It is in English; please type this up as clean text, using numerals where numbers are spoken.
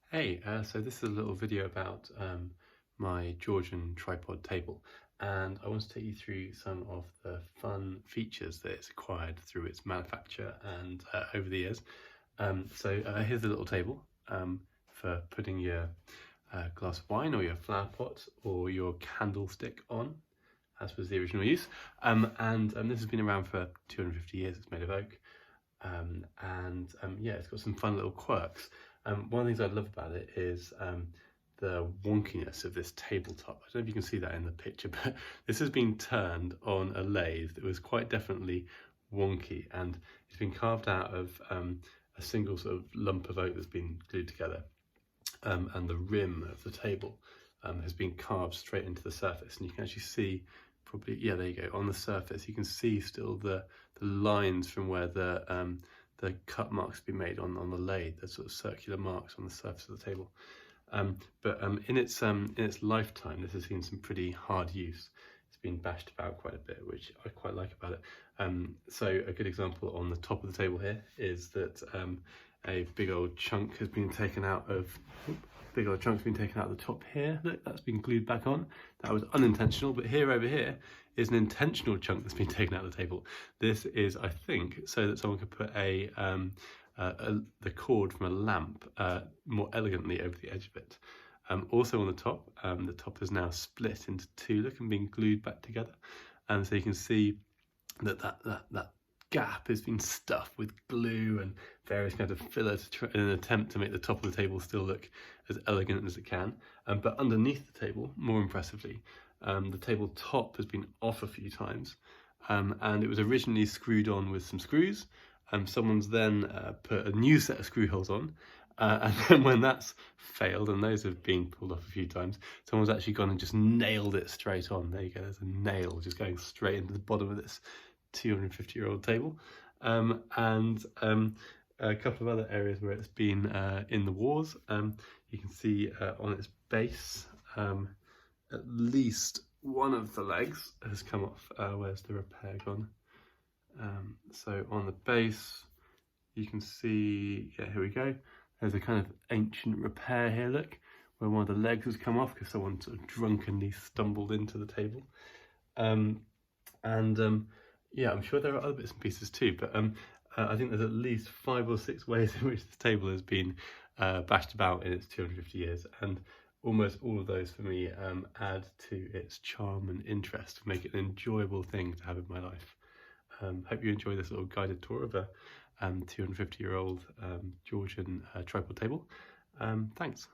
Hey, so this is a little video about my Georgian tripod table, and I want to take you through some of the fun features that it's acquired through its manufacture and over the years. So here's a little table for putting your glass of wine or your flower pot or your candlestick on, as was the original use. And this has been around for 250 years. It's made of oak. Yeah, it's got some fun little quirks. One of the things I love about it is the wonkiness of this tabletop. I don't know if you can see that in the picture, but this has been turned on a lathe that was quite definitely wonky, and it's been carved out of a single sort of lump of oak that's been glued together. And the rim of the table has been carved straight into the surface, and you can actually see probably, yeah, there you go, on the surface you can see still the lines from where the cut marks have been made on the lathe, the sort of circular marks on the surface of the table. But in its lifetime, this has seen some pretty hard use. It's been bashed about quite a bit, which I quite like about it. So a good example on the top of the table here is that a big old chunk has been taken out of the top here. Look, that's been glued back on. That was unintentional, but over here is an intentional chunk that's been taken out of the table. This is, I think, so that someone could put the cord from a lamp more elegantly over the edge of it. Also on the top is now split into two, look, and being glued back together. And so you can see that gap has been stuffed with glue and various kinds of filler in an attempt to make the top of the table still look as elegant as it can. But underneath the table, more impressively, the table top has been off a few times, and it was originally screwed on with some screws. Someone's then put a new set of screw holes on, and then when that's failed, and those have been pulled off a few times, someone's actually gone and just nailed it straight on. There you go, there's a nail just going straight into the bottom of this 250-year-old table. A couple of other areas where it's been in the wars. You can see on its base, at least one of the legs has come off. Where's the repair gone? So on the base, you can see, yeah, here we go. There's a kind of ancient repair here, look, where one of the legs has come off because someone sort of drunkenly stumbled into the table. Yeah, I'm sure there are other bits and pieces too, but I think there's at least 5 or 6 ways in which this table has been bashed about in its 250 years, and almost all of those for me add to its charm and interest, make it an enjoyable thing to have in my life. Hope you enjoy this little guided tour of a 250-year-old Georgian tripod table. Thanks.